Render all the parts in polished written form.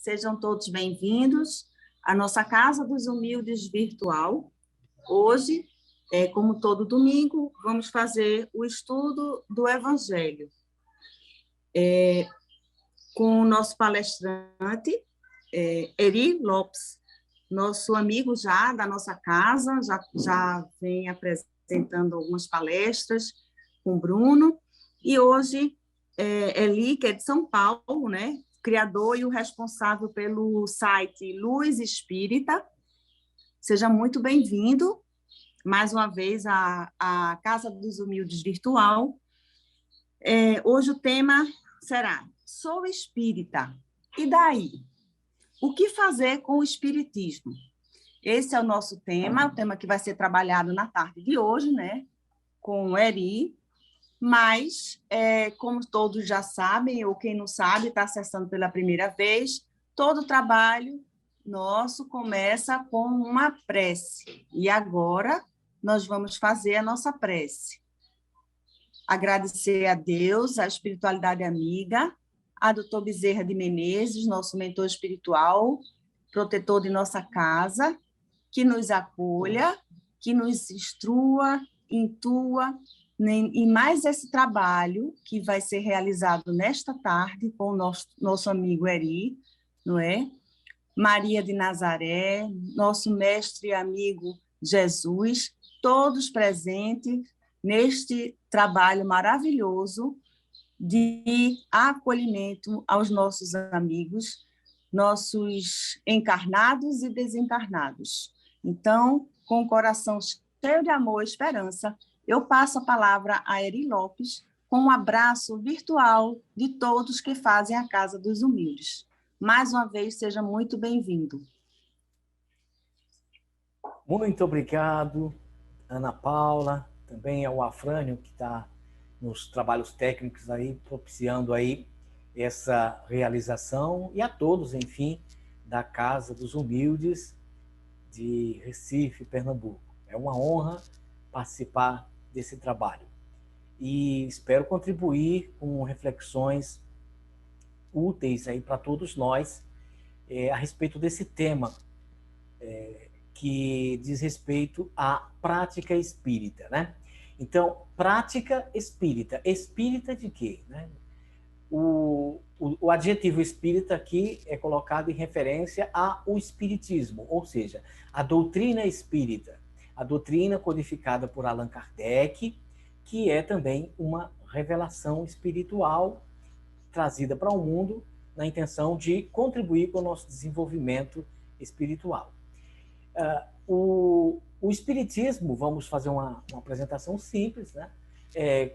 Sejam todos bem-vindos à nossa Casa dos Humildes virtual. Hoje, como todo domingo, vamos fazer o estudo do Evangelho com o nosso palestrante, Eri Lopes, nosso amigo já da nossa casa, já vem apresentando algumas palestras com o Bruno, e hoje Eli, que é de São Paulo, né? Criador e o responsável pelo site Luz Espírita. Seja muito bem-vindo, mais uma vez, à Casa dos Humildes virtual. Hoje o tema será: sou espírita, e daí? O que fazer com o espiritismo? Esse é o nosso tema, o tema que vai ser trabalhado na tarde de hoje, né? Com o Eri. Mas, como todos já sabem, ou quem não sabe, está acessando pela primeira vez, todo trabalho nosso começa com uma prece. E agora nós vamos fazer a nossa prece. Agradecer a Deus, a espiritualidade amiga, a doutor Bezerra de Menezes, nosso mentor espiritual, protetor de nossa casa, que nos acolha, que nos instrua, intua, e mais esse trabalho que vai ser realizado nesta tarde com o nosso amigo Eri, não é? Maria de Nazaré, nosso mestre e amigo Jesus, todos presentes neste trabalho maravilhoso de acolhimento aos nossos amigos, nossos encarnados e desencarnados. Então, com o coração cheio de amor e esperança, eu passo a palavra a Eri Lopes, com um abraço virtual de todos que fazem a Casa dos Humildes. Mais uma vez, seja muito bem-vindo. Muito obrigado, Ana Paula, também ao Afrânio, que está nos trabalhos técnicos aí, propiciando aí essa realização, e a todos, enfim, da Casa dos Humildes de Recife, Pernambuco. É uma honra participar desse trabalho. E espero contribuir com reflexões úteis aí para todos nós a respeito desse tema que diz respeito à prática espírita, né? Então, prática espírita. Espírita de quê, né? O adjetivo espírita aqui é colocado em referência ao espiritismo, ou seja, a doutrina espírita, a doutrina codificada por Allan Kardec, que é também uma revelação espiritual trazida para o mundo na intenção de contribuir com o nosso desenvolvimento espiritual. O espiritismo, vamos fazer uma apresentação simples, né?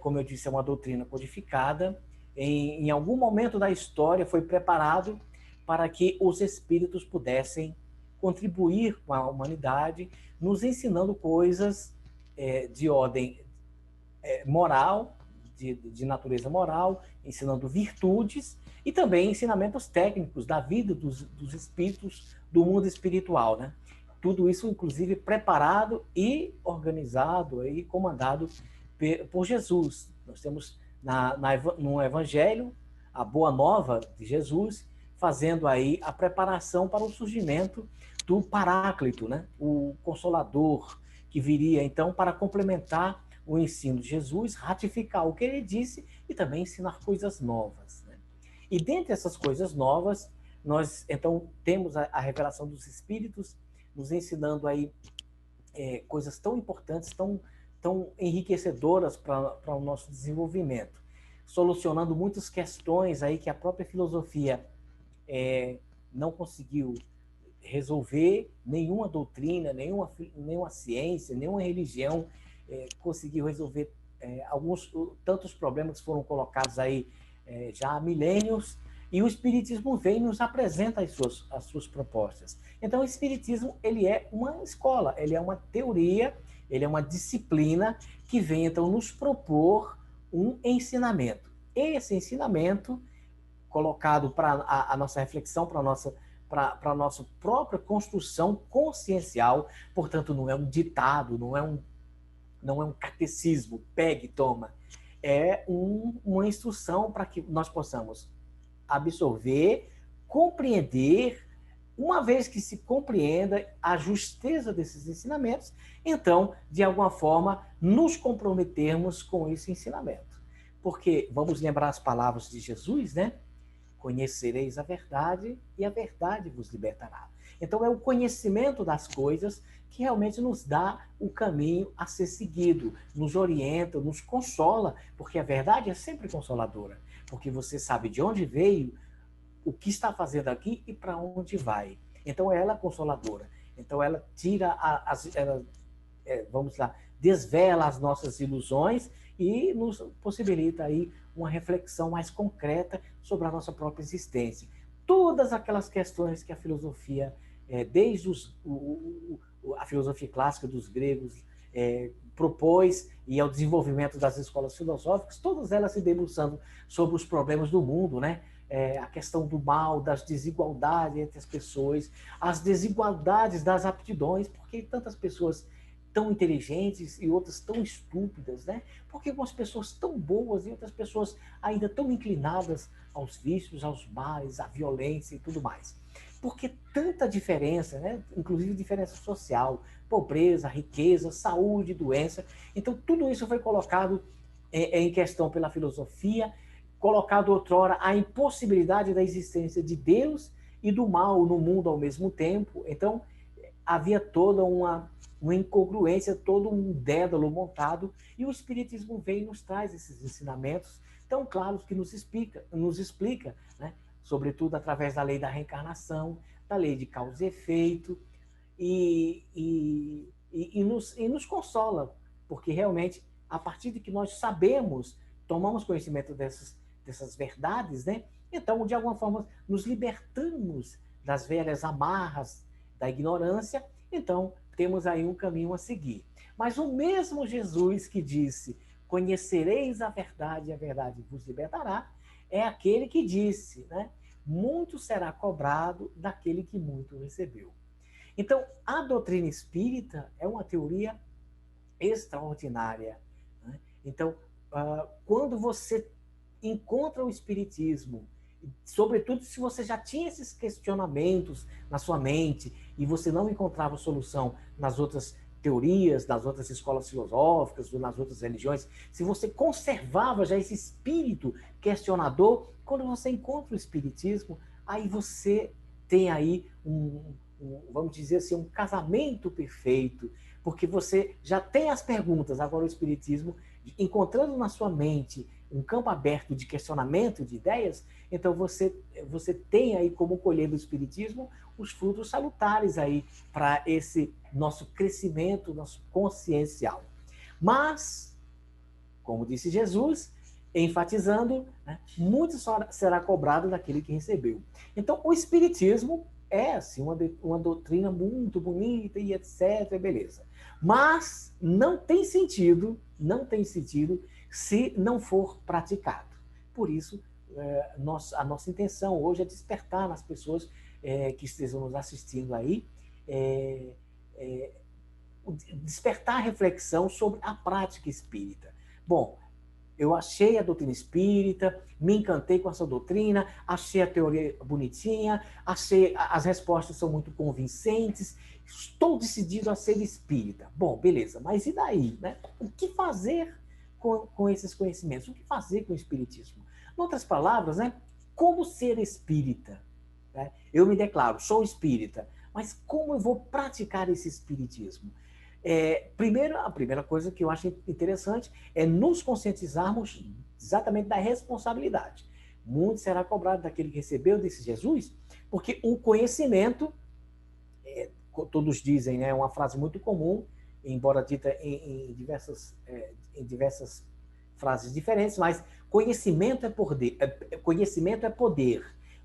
Como eu disse, é uma doutrina codificada. Em algum momento da história foi preparado para que os espíritos pudessem contribuir com a humanidade, nos ensinando coisas de ordem moral, de natureza moral, ensinando virtudes e também ensinamentos técnicos da vida dos espíritos do mundo espiritual, né? Tudo isso, inclusive, preparado e organizado e comandado por Jesus. Nós temos no Evangelho a boa nova de Jesus, fazendo aí a preparação para o surgimento do Paráclito, né? O Consolador, que viria, então, para complementar o ensino de Jesus, ratificar o que ele disse e também ensinar coisas novas, né? E dentre essas coisas novas, nós, então, temos a revelação dos Espíritos, nos ensinando aí coisas tão importantes, tão enriquecedoras para o nosso desenvolvimento, solucionando muitas questões aí que a própria filosofia não conseguiu resolver, nenhuma doutrina, nenhuma ciência, nenhuma religião conseguiu resolver tantos problemas que foram colocados aí já há milênios, e o Espiritismo vem e nos apresenta as suas propostas. Então, o Espiritismo, ele é uma escola, ele é uma teoria, ele é uma disciplina que vem, então, nos propor um ensinamento. Esse ensinamento, colocado para a nossa reflexão, para a nossa própria construção consciencial, portanto, não é um ditado, não é um catecismo, pegue e toma, é uma instrução para que nós possamos absorver, compreender. Uma vez que se compreenda a justeza desses ensinamentos, então, de alguma forma, nos comprometermos com esse ensinamento. Porque, vamos lembrar as palavras de Jesus, né? Conhecereis a verdade e a verdade vos libertará. Então, é o conhecimento das coisas que realmente nos dá o caminho a ser seguido, nos orienta, nos consola, porque a verdade é sempre consoladora, porque você sabe de onde veio, o que está fazendo aqui e para onde vai. Então, ela é consoladora. Então, ela tira, vamos lá, desvela as nossas ilusões e nos possibilita aí uma reflexão mais concreta sobre a nossa própria existência. Todas aquelas questões que a filosofia, desde a filosofia clássica dos gregos, propôs e ao desenvolvimento das escolas filosóficas, todas elas se debruçando sobre os problemas do mundo, né? A questão do mal, das desigualdades entre as pessoas, as desigualdades das aptidões, porque tantas pessoas tão inteligentes e outras tão estúpidas, né? Porque algumas pessoas tão boas e outras pessoas ainda tão inclinadas aos vícios, aos males, à violência e tudo mais. Porque tanta diferença, né? Inclusive diferença social, pobreza, riqueza, saúde, doença. Então, tudo isso foi colocado em questão pela filosofia, colocado outrora a impossibilidade da existência de Deus e do mal no mundo ao mesmo tempo. Então, havia toda uma incongruência, todo um dédalo montado, e o Espiritismo vem e nos traz esses ensinamentos tão claros que nos explica, né? Sobretudo através da lei da reencarnação, da lei de causa e efeito, e nos consola, porque realmente, a partir de que nós sabemos, tomamos conhecimento dessas verdades, né? Então, de alguma forma, nos libertamos das velhas amarras da ignorância, então temos aí um caminho a seguir. Mas o mesmo Jesus que disse, conhecereis a verdade e a verdade vos libertará, é aquele que disse, né? Muito será cobrado daquele que muito recebeu. Então, a doutrina espírita é uma teoria extraordinária, né? Então, quando você encontra o espiritismo, sobretudo se você já tinha esses questionamentos na sua mente e você não encontrava solução nas outras teorias, nas outras escolas filosóficas, ou nas outras religiões, se você conservava já esse espírito questionador, quando você encontra o espiritismo, aí você tem aí vamos dizer assim, um casamento perfeito, porque você já tem as perguntas, agora o espiritismo, encontrando na sua mente um campo aberto de questionamento, de ideias, então você tem aí como colher do espiritismo os frutos salutares aí para esse nosso crescimento, nosso consciencial. Mas, como disse Jesus, enfatizando, né, muito será cobrado daquele que recebeu. Então, o espiritismo é assim, uma doutrina muito bonita e etc, beleza. Mas não tem sentido se não for praticado. Por isso, a nossa intenção hoje é despertar nas pessoas que estejam nos assistindo aí, despertar a reflexão sobre a prática espírita. Bom, eu achei a doutrina espírita, me encantei com essa doutrina, achei a teoria bonitinha, achei as respostas são muito convincentes, estou decidido a ser espírita. Bom, beleza, mas e daí, né? O que fazer com esses conhecimentos? O que fazer com o espiritismo? Em outras palavras, né? Como ser espírita? Né? Eu me declaro, sou espírita, mas como eu vou praticar esse espiritismo? A primeira coisa que eu acho interessante é nos conscientizarmos exatamente da responsabilidade. Muito será cobrado daquele que recebeu desse Jesus, porque o conhecimento, todos dizem, né, é uma frase muito comum, embora dita em diversas frases diferentes, mas conhecimento é poder,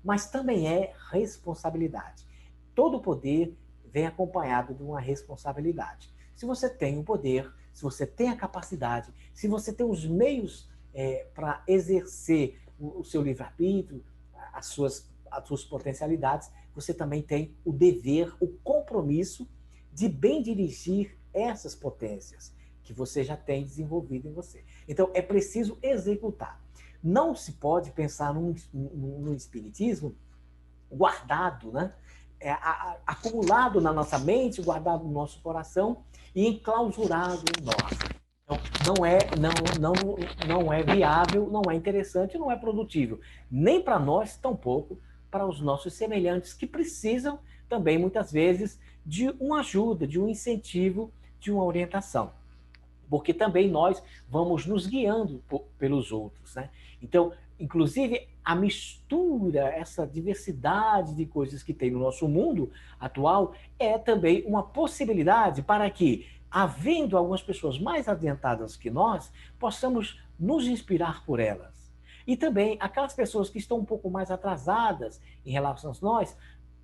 mas também é responsabilidade. Todo poder vem acompanhado de uma responsabilidade. Se você tem o poder, se você tem a capacidade, se você tem os meios para exercer o seu livre-arbítrio, as suas potencialidades, você também tem o dever, o compromisso de bem dirigir essas potências que você já tem desenvolvido em você. Então, é preciso executar. Não se pode pensar no espiritismo guardado, né? Acumulado na nossa mente, guardado no nosso coração e enclausurado em nós. Então, não é viável, não é interessante, não é produtivo. Nem para nós, tampouco para os nossos semelhantes, que precisam também, muitas vezes, de uma ajuda, de um incentivo, de uma orientação. Porque também nós vamos nos guiando pelos outros, né? Então, inclusive, a mistura, essa diversidade de coisas que tem no nosso mundo atual é também uma possibilidade para que, havendo algumas pessoas mais adiantadas que nós, possamos nos inspirar por elas. E também aquelas pessoas que estão um pouco mais atrasadas em relação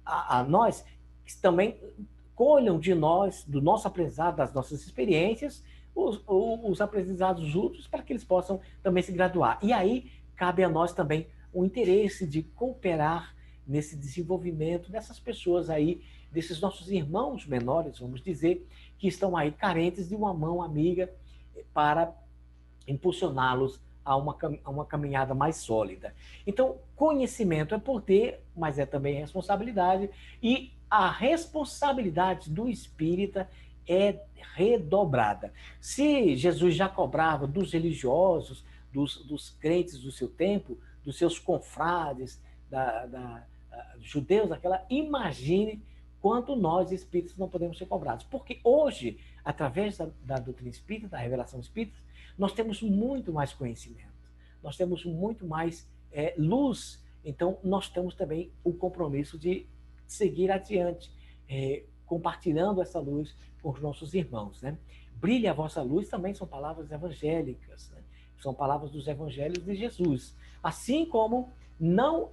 a nós, que também colham de nós, do nosso aprendizado, das nossas experiências, os aprendizados úteis para que eles possam também se graduar. E aí cabe a nós também o interesse de cooperar nesse desenvolvimento dessas pessoas aí, desses nossos irmãos menores, vamos dizer, que estão aí carentes de uma mão amiga para impulsioná-los a uma caminhada mais sólida. Então, conhecimento é poder, mas é também responsabilidade, e a responsabilidade do espírita é redobrada. Se Jesus já cobrava dos religiosos, dos crentes do seu tempo, dos seus confrades, judeus, imagine quanto nós espíritas não podemos ser cobrados. Porque hoje, através da doutrina espírita, da revelação espírita, nós temos muito mais conhecimento, nós temos muito mais luz, então nós temos também o compromisso de seguir adiante, compartilhando essa luz com os nossos irmãos, né? Brilhe a vossa luz também são palavras evangélicas, né? São palavras dos evangelhos de Jesus. Assim como não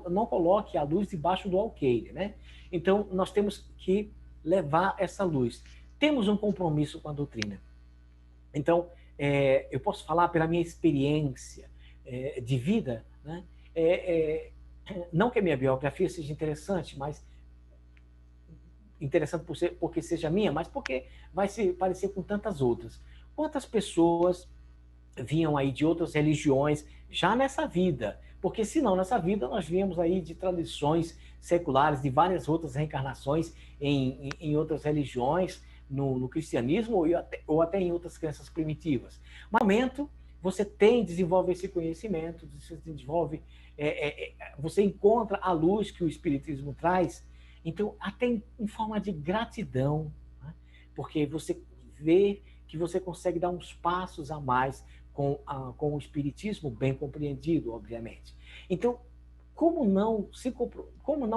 não coloque a luz debaixo do alqueire, né? Então, nós temos que levar essa luz. Temos um compromisso com a doutrina. Então, eu posso falar pela minha experiência de vida, né? Não que a minha biografia seja interessante, mas interessante porque seja minha, mas porque vai se parecer com tantas outras. Quantas pessoas vinham aí de outras religiões já nessa vida? Porque se não nessa vida, nós viemos aí de tradições seculares, de várias outras reencarnações em outras religiões, no cristianismo ou até em outras crenças primitivas. No momento, você desenvolve esse conhecimento, você encontra a luz que o Espiritismo traz. Então, até em forma de gratidão, né? Porque você vê que você consegue dar uns passos a mais com o Espiritismo bem compreendido, obviamente. Então, como não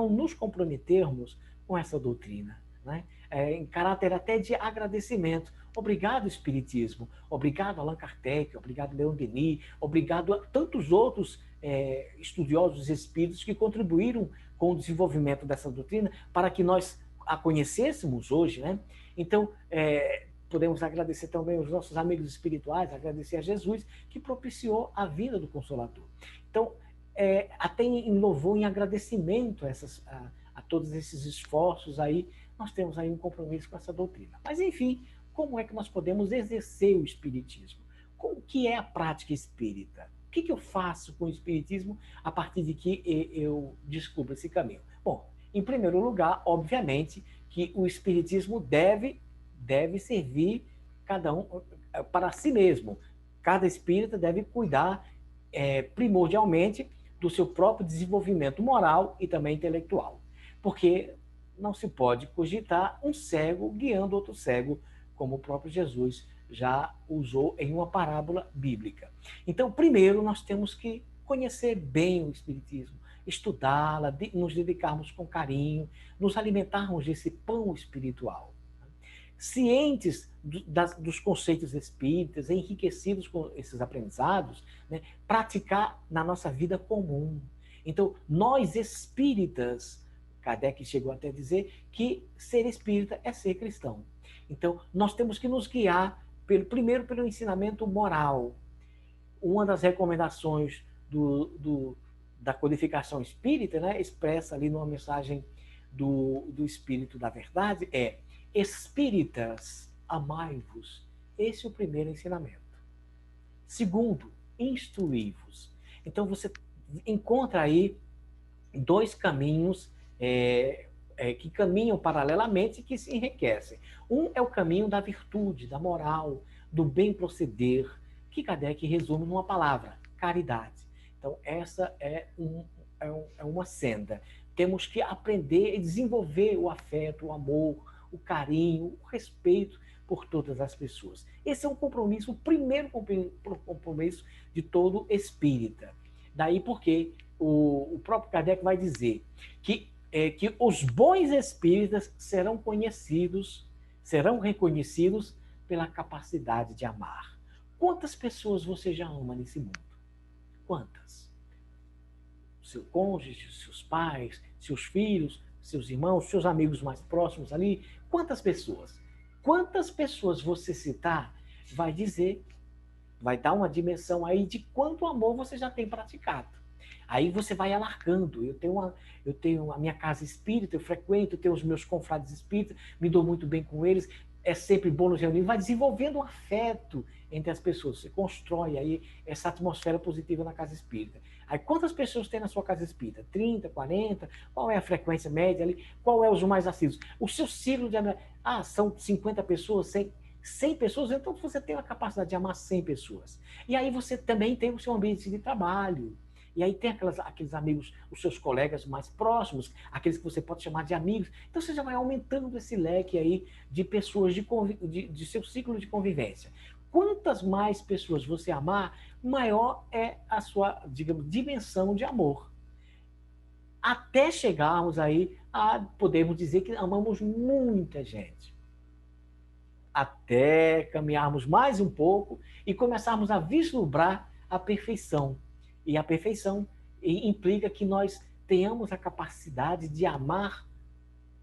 nos comprometermos com essa doutrina, né? Em caráter até de agradecimento. Obrigado, Espiritismo. Obrigado, Allan Kardec. Obrigado, Leon Denis. Obrigado a tantos outros estudiosos espíritos que contribuíram com o desenvolvimento dessa doutrina para que nós a conhecêssemos hoje, né? Então, podemos agradecer também aos nossos amigos espirituais, agradecer a Jesus, que propiciou a vinda do Consolador. Então, até em louvor, em agradecimento a todos esses esforços aí, nós temos aí um compromisso com essa doutrina. Mas, enfim, como é que nós podemos exercer o Espiritismo? O que é a prática espírita? O que eu faço com o Espiritismo a partir de que eu descubro esse caminho? Bom, em primeiro lugar, obviamente, que o Espiritismo deve servir cada um para si mesmo. Cada espírita deve cuidar primordialmente do seu próprio desenvolvimento moral e também intelectual. Porque não se pode cogitar um cego guiando outro cego, como o próprio Jesus já usou em uma parábola bíblica. Então, primeiro, nós temos que conhecer bem o Espiritismo, estudá-la, nos dedicarmos com carinho, nos alimentarmos desse pão espiritual. Cientes dos conceitos espíritas, enriquecidos com esses aprendizados, né, praticar na nossa vida comum. Então, nós espíritas, Kardec chegou até a dizer que ser espírita é ser cristão. Então, nós temos que nos guiar primeiro pelo ensinamento moral. Uma das recomendações da codificação espírita, né, expressa ali numa mensagem do Espírito da Verdade, é: espíritas, amai-vos. Esse é o primeiro ensinamento. Segundo, instruí-vos. Então, você encontra aí dois caminhos que caminham paralelamente e que se enriquecem. Um é o caminho da virtude, da moral, do bem proceder, que Kardec resume numa palavra: caridade. Então, essa é uma senda. Temos que aprender e desenvolver o afeto, o amor, o carinho, o respeito por todas as pessoas. Esse é um compromisso, o primeiro compromisso de todo espírita. Daí porque o próprio Kardec vai dizer que os bons espíritas serão reconhecidos pela capacidade de amar. Quantas pessoas você já ama nesse mundo? Quantas? Seu cônjuge, seus pais, seus filhos, seus irmãos, seus amigos mais próximos ali. Quantas pessoas? Quantas pessoas você citar vai dizer, vai dar uma dimensão aí de quanto amor você já tem praticado. Aí você vai alargando. Eu tenho a minha casa espírita, eu frequento, eu tenho os meus confrades espíritas, me dou muito bem com eles, é sempre bom nos reunir, vai desenvolvendo um afeto entre as pessoas. Você constrói aí essa atmosfera positiva na casa espírita. Aí quantas pessoas tem na sua casa espírita? 30, 40? Qual é a frequência média ali? Qual é os mais assíduos? O seu ciclo de amizade? São 50 pessoas, 100 pessoas, então você tem a capacidade de amar 100 pessoas. E aí você também tem o seu ambiente de trabalho. E aí tem aqueles amigos, os seus colegas mais próximos, aqueles que você pode chamar de amigos. Então você já vai aumentando esse leque aí de pessoas, de seu ciclo de convivência. Quantas mais pessoas você amar, maior é a sua, digamos, dimensão de amor. Até chegarmos aí a podermos dizer que amamos muita gente. Até caminharmos mais um pouco e começarmos a vislumbrar a perfeição. E a perfeição implica que nós tenhamos a capacidade de amar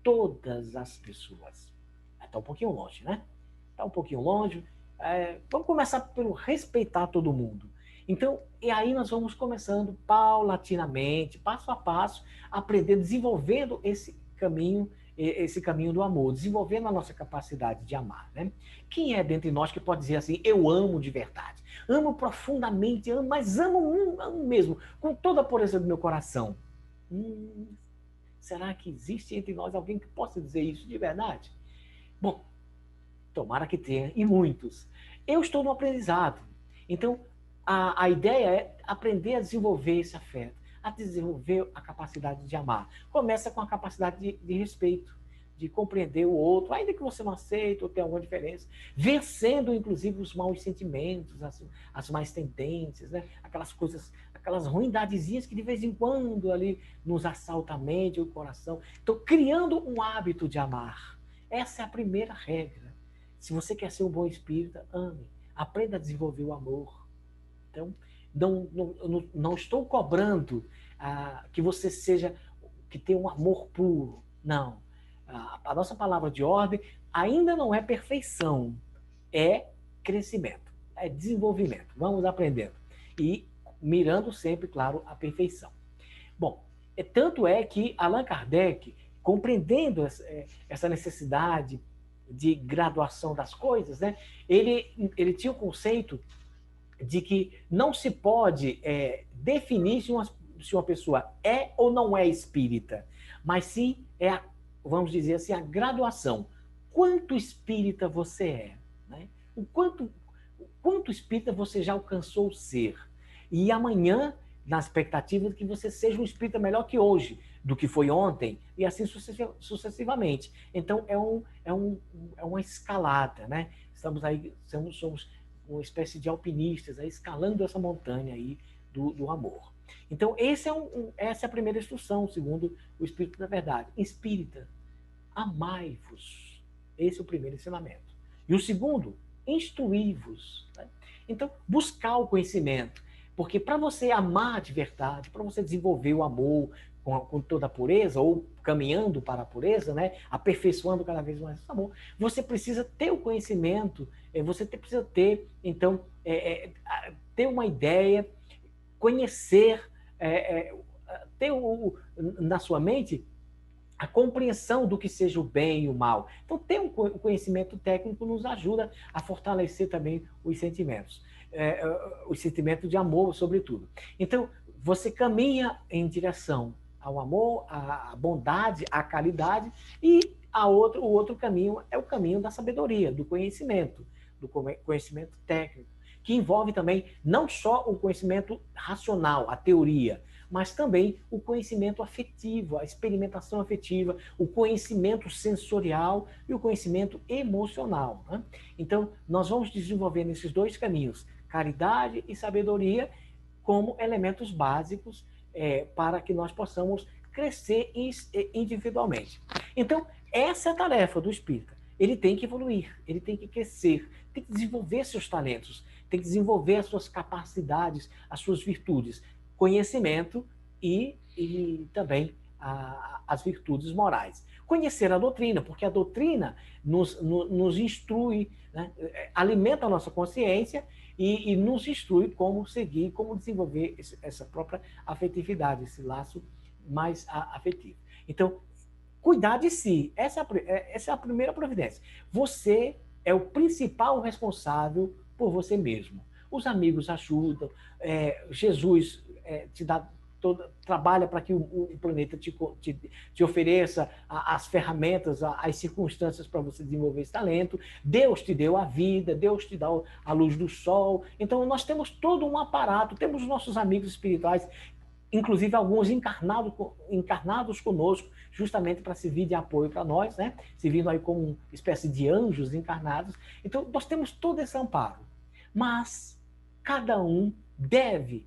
todas as pessoas. Está um pouquinho longe, né? Está um pouquinho longe. Vamos começar pelo respeitar todo mundo. Então, e aí nós vamos começando paulatinamente, passo a passo, aprendendo, desenvolvendo esse caminho do amor, desenvolvendo a nossa capacidade de amar, né? Quem é dentre nós que pode dizer assim, eu amo de verdade, amo profundamente, mas amo mesmo, com toda a pureza do meu coração? Será que existe entre nós alguém que possa dizer isso de verdade? Bom, tomara que tenha, e muitos. Eu estou no aprendizado, então a ideia é aprender a desenvolver esse afeto, a desenvolver a capacidade de amar. Começa com a capacidade de respeito, de compreender o outro, ainda que você não aceite ou tenha alguma diferença, vencendo, inclusive, os maus sentimentos, as más tendências, né? Aquelas coisas, aquelas ruindadezinhas que de vez em quando ali nos assalta a mente ou o coração. Então, criando um hábito de amar. Essa é a primeira regra. Se você quer ser um bom espírita, ame. Aprenda a desenvolver o amor. Então, não estou cobrando que você que tenha um amor puro. Não. A nossa palavra de ordem ainda não é perfeição, é crescimento, é desenvolvimento. Vamos aprendendo. E mirando sempre, claro, a perfeição. Bom, tanto é que Allan Kardec, compreendendo essa necessidade de graduação das coisas, né, ele tinha o conceito de que não se pode definir se uma pessoa é ou não é espírita, mas sim vamos dizer assim, a graduação. Quanto espírita você é? Né? O quanto espírita você já alcançou ser? E amanhã, na expectativa de que você seja um espírita melhor que hoje, do que foi ontem, e assim sucessivamente. Então, é uma escalada, né? Estamos aí, somos uma espécie de alpinistas, aí, escalando essa montanha aí do amor. Então, essa é a primeira instrução, segundo o Espírito da Verdade. Espírita, amai-vos. Esse é o primeiro ensinamento. E o segundo, instruí-vos. Né? Então, buscar o conhecimento. Porque para você amar de verdade, para você desenvolver o amor com toda a pureza, ou caminhando para a pureza, né? Aperfeiçoando cada vez mais o amor, você precisa ter o conhecimento, você precisa ter, então, ter uma ideia, conhecer, ter na sua mente a compreensão do que seja o bem e o mal. Então, ter um conhecimento técnico nos ajuda a fortalecer também os sentimentos de amor, sobretudo. Então, você caminha em direção ao amor, à bondade, à caridade, e o outro caminho é o caminho da sabedoria, do conhecimento técnico, que envolve também não só o conhecimento racional, a teoria, mas também o conhecimento afetivo, a experimentação afetiva, o conhecimento sensorial e o conhecimento emocional, né? Então, nós vamos desenvolver nesses dois caminhos, caridade e sabedoria, como elementos básicos para que nós possamos crescer individualmente. Então, essa é a tarefa do espírita. Ele tem que evoluir, ele tem que crescer, tem que desenvolver seus talentos, tem que desenvolver as suas capacidades, as suas virtudes, conhecimento e também as virtudes morais. Conhecer a doutrina, porque a doutrina nos instrui, né? Alimenta a nossa consciência e nos instrui como seguir, como desenvolver essa própria afetividade, esse laço mais afetivo. Então, cuidar de si, essa é a primeira providência. Você é o principal responsável por você mesmo. Os amigos ajudam, Jesus te dá trabalha para que o planeta te ofereça as ferramentas, as circunstâncias para você desenvolver esse talento. Deus te deu a vida, Deus te dá a luz do sol. Então, nós temos todo um aparato, temos nossos amigos espirituais, inclusive alguns encarnados conosco, justamente para servir de apoio para nós, né? Servindo aí como uma espécie de anjos encarnados. Então, nós temos todo esse amparo. Mas cada um deve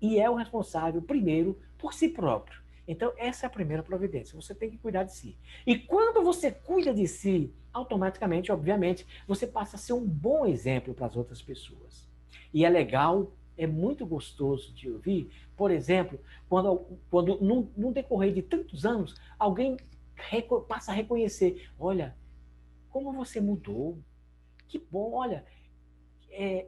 e é o responsável, primeiro, por si próprio. Então, essa é a primeira providência. Você tem que cuidar de si. E quando você cuida de si, automaticamente, obviamente, você passa a ser um bom exemplo para as outras pessoas. E é legal, é muito gostoso de ouvir, por exemplo, quando num decorrer de tantos anos, alguém passa a reconhecer, olha, como você mudou, que bom, olha,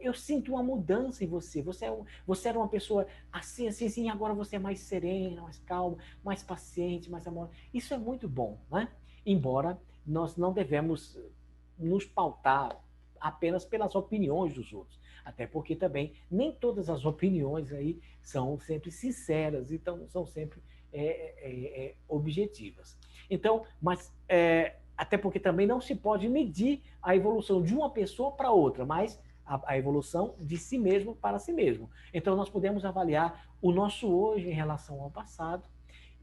eu sinto uma mudança em você. Você era uma pessoa assim, assim, assim, e agora você é mais serena, mais calma, mais paciente, mais amorosa. Isso é muito bom, né? Embora nós não devemos nos pautar apenas pelas opiniões dos outros. Até porque também nem todas as opiniões aí são sempre sinceras, então são sempre objetivas. Então, mas até porque também não se pode medir a evolução de uma pessoa para outra, mas a evolução de si mesmo para si mesmo. Então, nós podemos avaliar o nosso hoje em relação ao passado,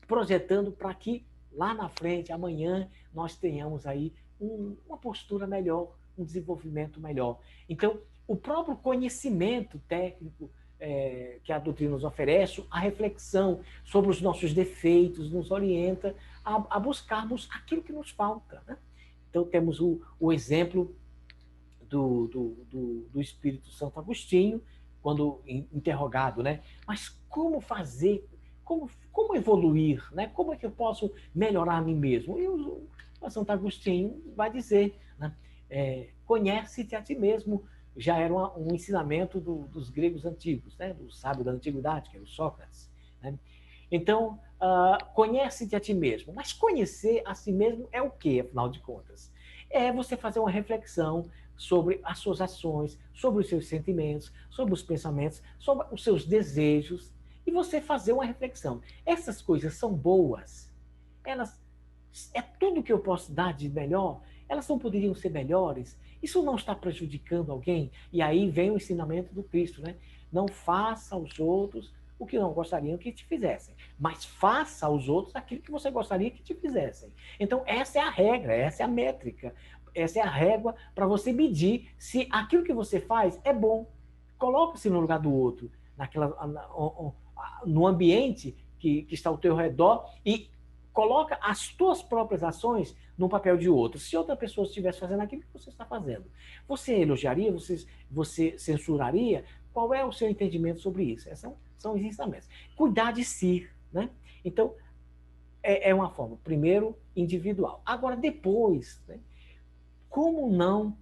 projetando para que lá na frente, amanhã, nós tenhamos aí uma postura melhor, um desenvolvimento melhor. Então, o próprio conhecimento técnico que a doutrina nos oferece, a reflexão sobre os nossos defeitos, nos orienta a buscarmos aquilo que nos falta, né? Então, temos o exemplo do Espírito Santo Agostinho, quando interrogado, né? Mas como fazer, como evoluir, né? Como é que eu posso melhorar a mim mesmo? E o Santo Agostinho vai dizer, né? Conhece-te a ti mesmo, já era um ensinamento dos gregos antigos, né? Do sábio da antiguidade, que era o Sócrates, né? Então, conhece-te a ti mesmo. Mas conhecer a si mesmo é o quê, afinal de contas? É você fazer uma reflexão sobre as suas ações, sobre os seus sentimentos, sobre os pensamentos, sobre os seus desejos, e você fazer uma reflexão. Essas coisas são boas? É tudo que eu posso dar de melhor? Elas não poderiam ser melhores? Isso não está prejudicando alguém? E aí vem o ensinamento do Cristo, né? Não faça aos outros o que não gostariam que te fizessem, mas faça aos outros aquilo que você gostaria que te fizessem. Então, essa é a regra, essa é a métrica, essa é a régua para você medir se aquilo que você faz é bom. Coloque-se no lugar do outro, no ambiente que está ao teu redor e coloca as tuas próprias ações no papel de outro. Se outra pessoa estivesse fazendo aquilo que você está fazendo, você elogiaria, você censuraria? Qual é o seu entendimento sobre isso? Esses são os ensinamentos. Cuidar de si, né? Então, é uma forma, primeiro, individual. Agora, depois, né? Como não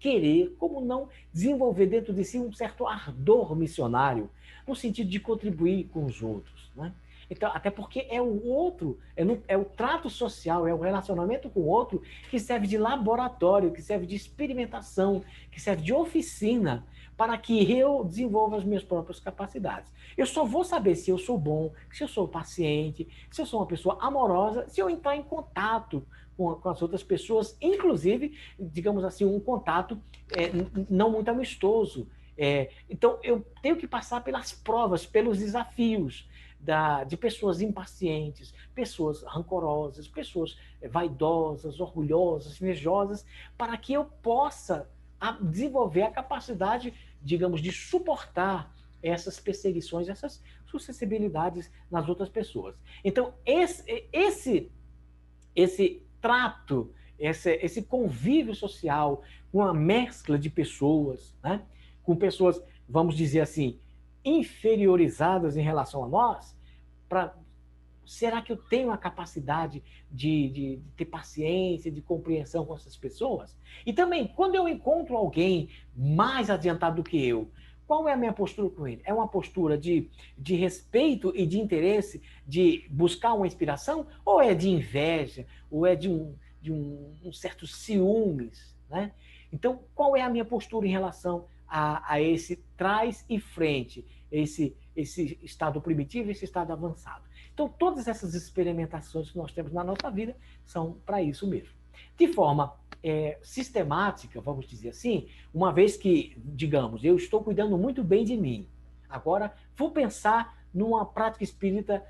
querer, como não desenvolver dentro de si um certo ardor missionário, no sentido de contribuir com os outros, né? Então, até porque é o outro, é o trato social, é o relacionamento com o outro que serve de laboratório, que serve de experimentação, que serve de oficina para que eu desenvolva as minhas próprias capacidades. Eu só vou saber se eu sou bom, se eu sou paciente, se eu sou uma pessoa amorosa, se eu entrar em contato com as outras pessoas, inclusive, digamos assim, um contato não muito amistoso. Então, eu tenho que passar pelas provas, pelos desafios de pessoas impacientes, pessoas rancorosas, pessoas vaidosas, orgulhosas, invejosas, para que eu possa desenvolver a capacidade, digamos, de suportar essas perseguições, essas suscetibilidades nas outras pessoas. Então, esse trato, esse convívio social, com a mescla de pessoas, né? Com pessoas, vamos dizer assim, inferiorizadas em relação a nós, será que eu tenho a capacidade de ter paciência, de compreensão com essas pessoas? E também, quando eu encontro alguém mais adiantado do que eu, qual é a minha postura com ele? É uma postura de respeito e de interesse, de buscar uma inspiração? Ou é de inveja? Ou é de um certo ciúmes? Né? Então, qual é a minha postura em relação a esse trás e frente, esse estado primitivo e esse estado avançado? Então, todas essas experimentações que nós temos na nossa vida são para isso mesmo. De forma sistemática, vamos dizer assim, uma vez que, digamos, eu estou cuidando muito bem de mim, agora vou pensar numa prática espírita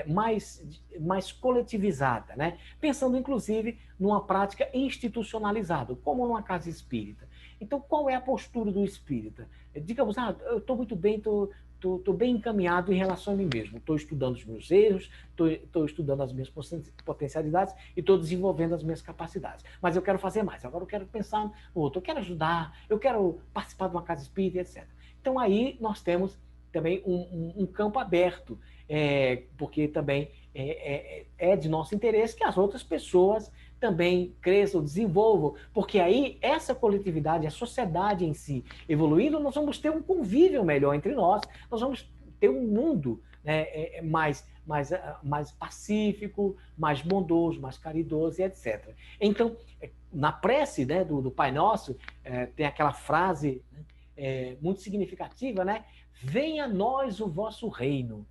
mais coletivizada, né? Pensando, inclusive, numa prática institucionalizada, como numa casa espírita. Então, qual é a postura do espírita? Digamos, eu estou muito bem, estou bem encaminhado em relação a mim mesmo. Estou estudando os meus erros, estou estudando as minhas potencialidades e estou desenvolvendo as minhas capacidades. Mas eu quero fazer mais. Agora eu quero pensar no outro, eu quero ajudar, eu quero participar de uma casa espírita, etc. Então aí nós temos também um campo aberto, porque também é de nosso interesse que as outras pessoas também cresçam, desenvolvam, porque aí essa coletividade, a sociedade em si evoluindo, nós vamos ter um convívio melhor entre nós vamos ter um mundo mais pacífico, mais bondoso, mais caridoso e etc. Então, na prece, né, do Pai Nosso, tem aquela frase muito significativa, né? Venha a nós o vosso reino.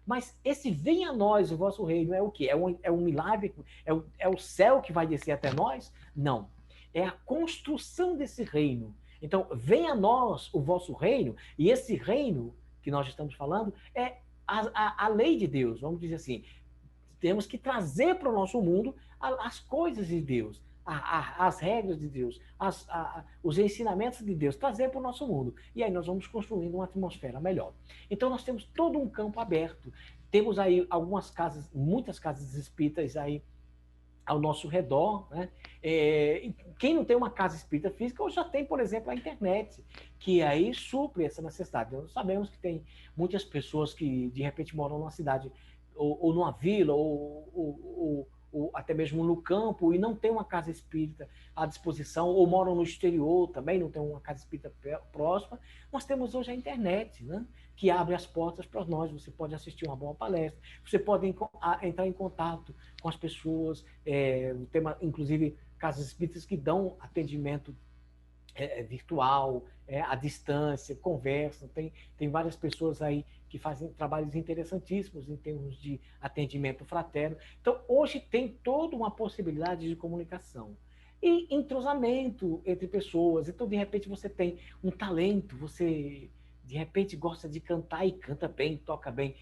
Mas esse venha a nós o vosso reino é o quê? É um milagre? É o céu que vai descer até nós? Não. É a construção desse reino. Então, venha a nós o vosso reino, e esse reino que nós estamos falando é a lei de Deus, vamos dizer assim. Temos que trazer para o nosso mundo as coisas de Deus, as regras de Deus, os ensinamentos de Deus, trazer para o nosso mundo. E aí nós vamos construindo uma atmosfera melhor. Então nós temos todo um campo aberto. Temos aí algumas casas, muitas casas espíritas aí ao nosso redor, né? Quem não tem uma casa espírita física, ou já tem, por exemplo, a internet, que aí supre essa necessidade. Nós sabemos que tem muitas pessoas que, de repente, moram numa cidade, ou numa vila, ou até mesmo no campo, e não tem uma casa espírita à disposição, ou moram no exterior também, não tem uma casa espírita próxima. Nós temos hoje a internet, né? Que abre as portas para nós. Você pode assistir uma boa palestra, você pode entrar em contato com as pessoas, tem inclusive casas espíritas que dão atendimento virtual, à distância, conversam, tem várias pessoas aí que fazem trabalhos interessantíssimos em termos de atendimento fraterno. Então, hoje tem toda uma possibilidade de comunicação. E entrosamento entre pessoas. Então, de repente, você tem um talento, você, de repente, gosta de cantar e canta bem, toca bem.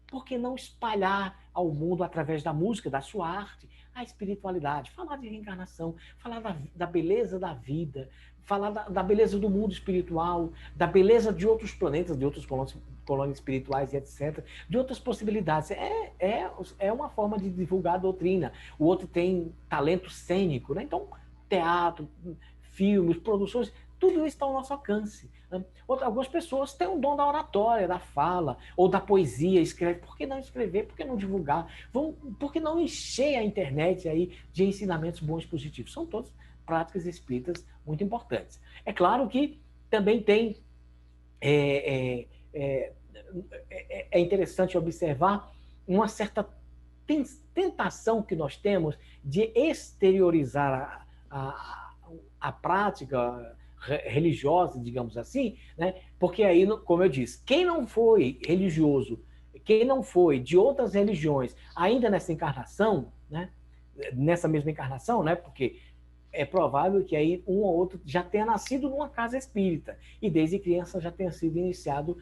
Por que não espalhar ao mundo, através da música, da sua arte, a espiritualidade? Falar de reencarnação, falar da beleza da vida, falar da beleza do mundo espiritual, da beleza de outros planetas, de outros colônias espirituais e etc., de outras possibilidades. É uma forma de divulgar a doutrina. O outro tem talento cênico, né? Então, teatro, filmes, produções, tudo isso está ao nosso alcance. Algumas pessoas têm o dom da oratória, da fala, ou da poesia, escreve. Por que não escrever? Por que não divulgar? Por que não encher a internet aí de ensinamentos bons e positivos? São todas práticas espíritas muito importantes. É claro que também tem... É interessante observar uma certa tentação que nós temos de exteriorizar a prática religiosa, digamos assim, né? Porque aí, como eu disse, quem não foi religioso, quem não foi de outras religiões, ainda nessa encarnação, né? Nessa mesma encarnação, né? Porque é provável que aí um ou outro já tenha nascido numa casa espírita e desde criança já tenha sido iniciado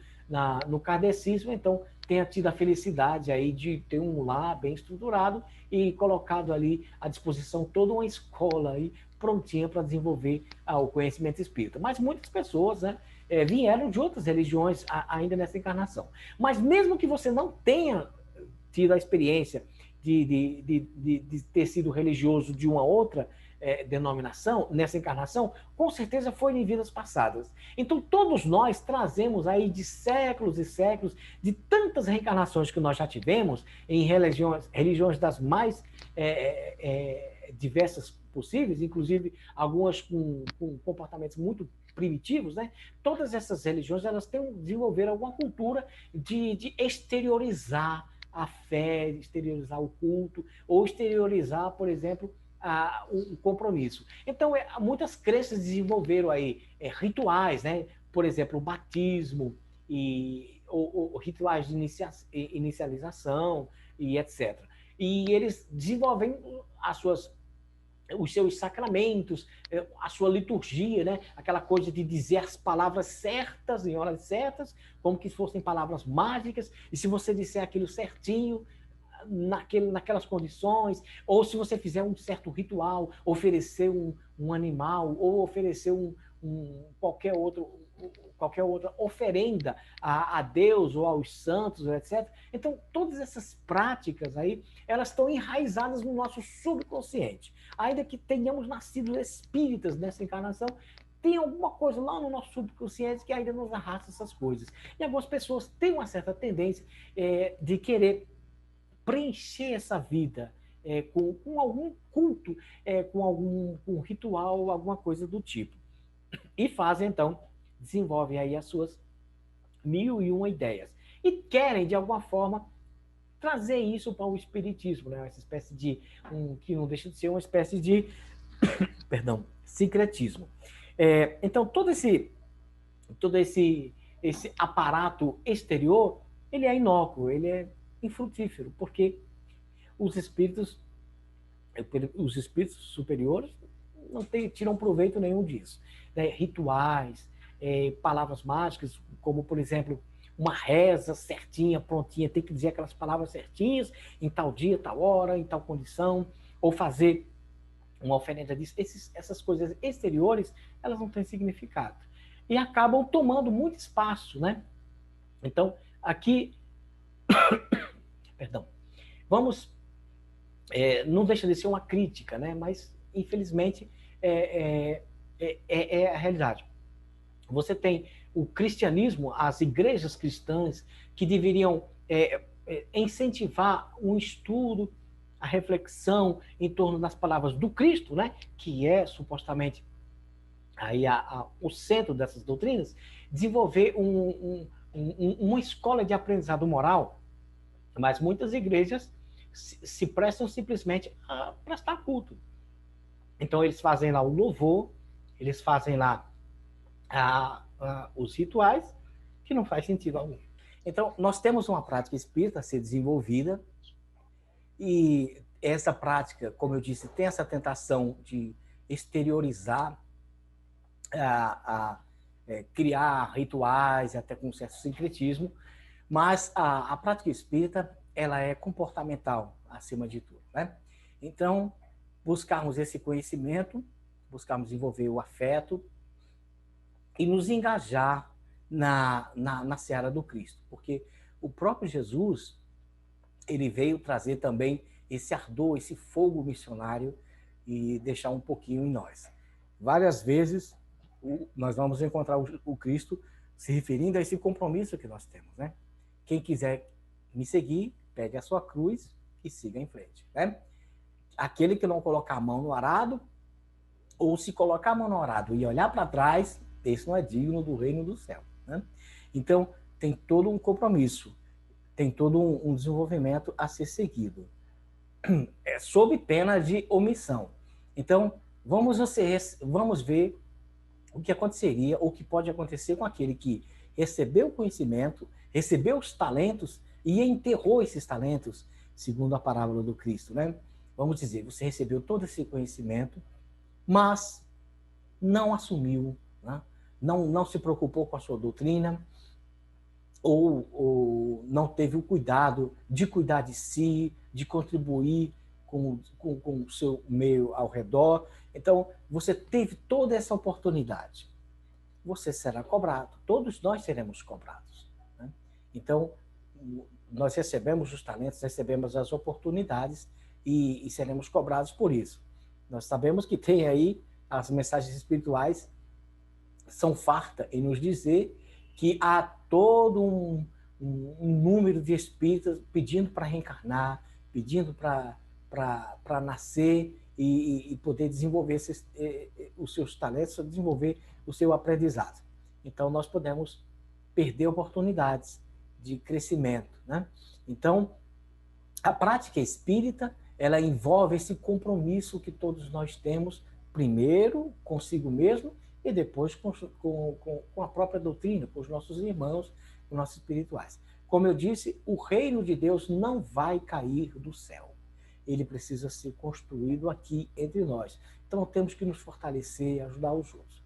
no kardecismo, então tenha tido a felicidade aí de ter um lar bem estruturado e colocado ali à disposição toda uma escola aí prontinha para desenvolver o conhecimento espírita. Mas muitas pessoas, né, vieram de outras religiões ainda nessa encarnação. Mas mesmo que você não tenha tido a experiência de ter sido religioso de uma outra denominação, nessa encarnação, com certeza foi em vidas passadas. Então, todos nós trazemos aí de séculos e séculos, de tantas reencarnações que nós já tivemos, em religiões das mais diversas possíveis, inclusive algumas com comportamentos muito primitivos, né? Todas essas religiões, elas têm desenvolver alguma cultura de exteriorizar a fé, exteriorizar o culto, ou exteriorizar, por exemplo, o compromisso. Então, muitas crenças desenvolveram aí rituais, né? Por exemplo, o batismo, ou rituais de inicialização, e etc. E eles desenvolvem os seus sacramentos, a sua liturgia, né? Aquela coisa de dizer as palavras certas em horas certas, como que fossem palavras mágicas, e se você disser aquilo certinho, naquelas condições, ou se você fizer um certo ritual, oferecer um animal, ou oferecer qualquer outra oferenda a Deus ou aos santos, etc. Então, todas essas práticas aí, elas estão enraizadas no nosso subconsciente. Ainda que tenhamos nascido espíritas nessa encarnação, tem alguma coisa lá no nosso subconsciente que ainda nos arrasta essas coisas. E algumas pessoas têm uma certa tendência de querer preencher essa vida com algum culto, com algum ritual, alguma coisa do tipo. E fazem, então, desenvolvem aí as suas 1001 ideias. E querem, de alguma forma, trazer isso para o espiritismo, né? Essa espécie de, que não deixa de ser uma espécie de, perdão, sincretismo. Então, todo esse aparato exterior, ele é inócuo, ele é infrutífero, porque os espíritos superiores não tiram proveito nenhum disso. Né? Rituais, palavras mágicas, como, por exemplo, uma reza certinha, prontinha, tem que dizer aquelas palavras certinhas, em tal dia, tal hora, em tal condição, ou fazer uma oferenda disso. Essas coisas exteriores, elas não têm significado. E acabam tomando muito espaço, né? Então, aqui, perdão, vamos, não deixa de ser uma crítica, né? Mas, infelizmente, é a realidade. Você tem o cristianismo, as igrejas cristãs, que deveriam incentivar um estudo, a reflexão em torno das palavras do Cristo, né? Que é supostamente aí o centro dessas doutrinas, desenvolver uma escola de aprendizado moral, mas muitas igrejas se prestam simplesmente a prestar culto. Então, eles fazem lá o louvor, eles fazem lá os rituais, que não faz sentido algum. Então, nós temos uma prática espírita a ser desenvolvida, e essa prática, como eu disse, tem essa tentação de exteriorizar, criar rituais, até com um certo sincretismo, mas a prática espírita, ela é comportamental, acima de tudo, né? Então, buscarmos esse conhecimento, buscarmos desenvolver o afeto e nos engajar na seara do Cristo, porque o próprio Jesus, ele veio trazer também esse ardor, esse fogo missionário e deixar um pouquinho em nós. Várias vezes nós vamos encontrar o Cristo se referindo a esse compromisso que nós temos, né? Quem quiser me seguir, pegue a sua cruz e siga em frente, né? Aquele que não colocar a mão no arado, ou se colocar a mão no arado e olhar para trás, esse não é digno do reino do céu, né? Então, tem todo um compromisso, tem todo um desenvolvimento a ser seguido, sob pena de omissão. Então, vamos ver o que aconteceria, ou o que pode acontecer com aquele que recebeu o conhecimento, recebeu os talentos e enterrou esses talentos, segundo a parábola do Cristo, né? Vamos dizer, você recebeu todo esse conhecimento, mas não assumiu, né? Não se preocupou com a sua doutrina, ou não teve o cuidado de cuidar de si, de contribuir com o seu meio ao redor. Então, você teve toda essa oportunidade. Você será cobrado. Todos nós seremos cobrados, né? Então, nós recebemos os talentos, recebemos as oportunidades e seremos cobrados por isso. Nós sabemos que tem aí as mensagens espirituais são fartas em nos dizer que há todo um número de espíritas pedindo para reencarnar, pedindo para nascer e poder desenvolver os seus talentos, desenvolver o seu aprendizado. Então, nós podemos perder oportunidades de crescimento, né? Então, a prática espírita, ela envolve esse compromisso que todos nós temos, primeiro consigo mesmo e depois com a própria doutrina, com os nossos irmãos, com os nossos espirituais. Como eu disse, o reino de Deus não vai cair do céu. Ele precisa ser construído aqui entre nós. Então, temos que nos fortalecer, ajudar os outros.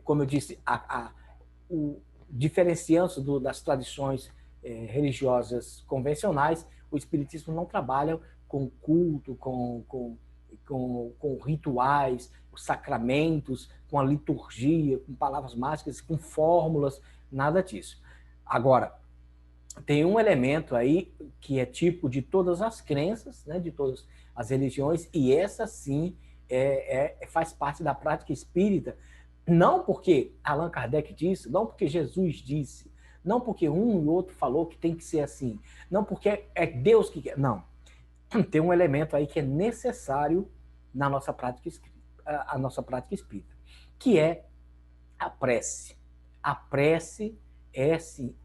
Como eu disse, diferenciando das tradições religiosas convencionais, o espiritismo não trabalha com culto, com rituais, sacramentos, com a liturgia, com palavras mágicas, com fórmulas, nada disso. Agora, tem um elemento aí que é tipo de todas as crenças, né, de todas as religiões, e essa sim faz parte da prática espírita, não porque Allan Kardec disse, não porque Jesus disse, não porque um e outro falou que tem que ser assim, não porque é Deus que quer, não. Tem um elemento aí que é necessário na nossa prática espírita, que é a prece. A prece é, sim,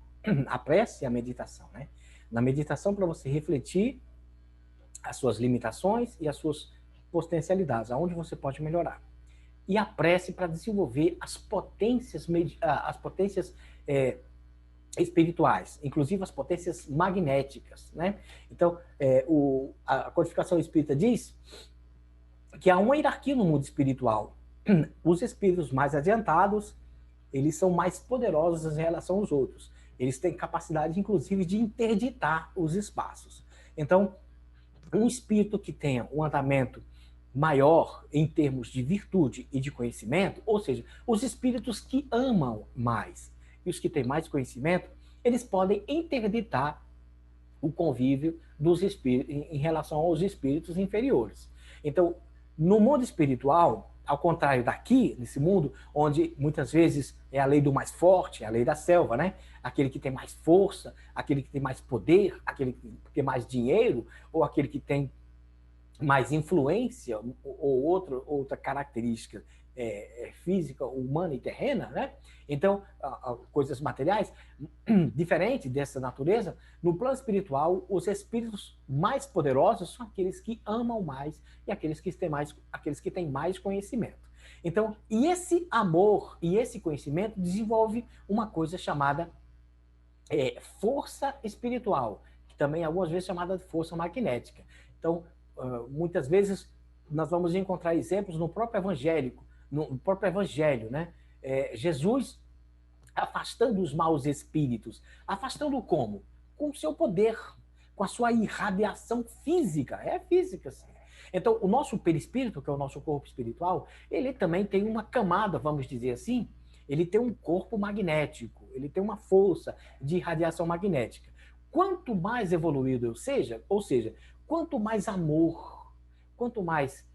a prece é a meditação, né? Na meditação, para você refletir as suas limitações e as suas potencialidades, aonde você pode melhorar. E a prece para desenvolver as potências espirituais, inclusive as potências magnéticas, né? Então, a codificação espírita diz que há uma hierarquia no mundo espiritual. Os espíritos mais adiantados, eles são mais poderosos em relação aos outros. Eles têm capacidade, inclusive, de interditar os espaços. Então, um espírito que tenha um andamento maior em termos de virtude e de conhecimento, ou seja, os espíritos que amam mais e os que têm mais conhecimento, eles podem interditar o convívio dos espíritos em relação aos espíritos inferiores. Então, no mundo espiritual, ao contrário daqui, nesse mundo, onde muitas vezes é a lei do mais forte, a lei da selva, né? Aquele que tem mais força, aquele que tem mais poder, aquele que tem mais dinheiro, ou aquele que tem mais influência, ou outra característica física, humana e terrena, né? Então, coisas materiais, diferente dessa natureza, no plano espiritual, os espíritos mais poderosos são aqueles que amam mais e aqueles que têm mais conhecimento. Então, e esse amor e esse conhecimento desenvolve uma coisa chamada força espiritual, que também algumas vezes é chamada de força magnética. Então, muitas vezes nós vamos encontrar exemplos no próprio evangelho, né? Jesus afastando os maus espíritos. Afastando como? Com o seu poder, com a sua irradiação física. É física, sim. Então, o nosso perispírito, que é o nosso corpo espiritual, ele também tem uma camada, vamos dizer assim, ele tem um corpo magnético, ele tem uma força de radiação magnética. Quanto mais evoluído eu seja, ou seja, quanto mais amor, quanto mais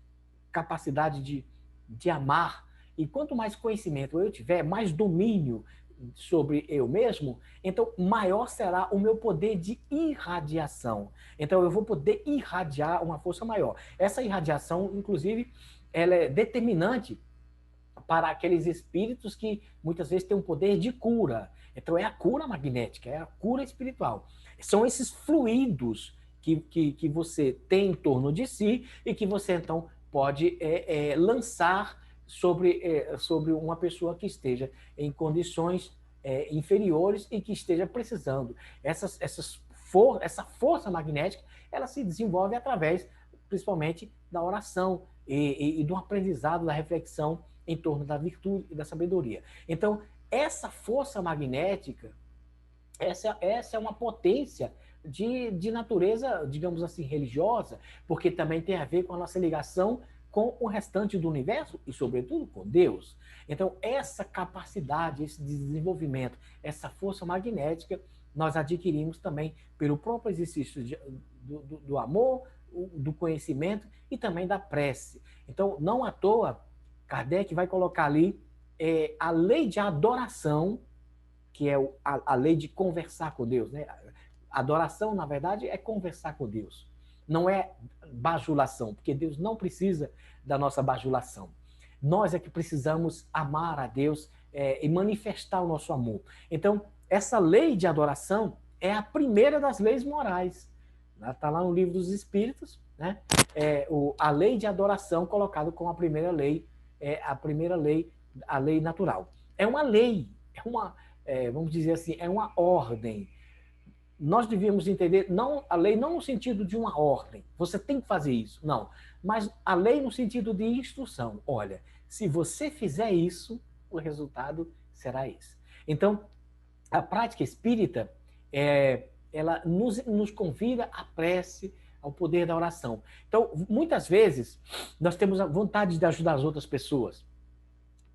capacidade de amar e quanto mais conhecimento eu tiver, mais domínio sobre eu mesmo, então maior será o meu poder de irradiação. Então eu vou poder irradiar uma força maior. Essa irradiação, inclusive, ela é determinante para aqueles espíritos que muitas vezes têm um poder de cura. Então é a cura magnética, é a cura espiritual. São esses fluidos que você tem em torno de si e que você então pode lançar sobre uma pessoa que esteja em condições inferiores e que esteja precisando. Essa força magnética, ela se desenvolve através, principalmente, da oração e do aprendizado, da reflexão em torno da virtude e da sabedoria. Então, essa força magnética, essa é uma potência de natureza, digamos assim, religiosa, porque também tem a ver com a nossa ligação com o restante do universo e, sobretudo, com Deus. Então, essa capacidade, esse desenvolvimento, essa força magnética, nós adquirimos também pelo próprio exercício do amor, do conhecimento e também da prece. Então, não à toa, Kardec vai colocar ali a lei de adoração, que é a lei de conversar com Deus, né? Adoração, na verdade, é conversar com Deus. Não é bajulação, porque Deus não precisa da nossa bajulação. Nós é que precisamos amar a Deus e manifestar o nosso amor. Então, essa lei de adoração é a primeira das leis morais. Está lá no Livro dos Espíritos, né? A lei de adoração colocada como a primeira lei, a lei natural. É uma lei, vamos dizer assim, é uma ordem. Nós devíamos entender a lei não no sentido de uma ordem, você tem que fazer isso, não. Mas a lei no sentido de instrução. Olha, se você fizer isso, o resultado será esse. Então, a prática espírita, ela nos convida à prece, ao poder da oração. Então, muitas vezes, nós temos a vontade de ajudar as outras pessoas.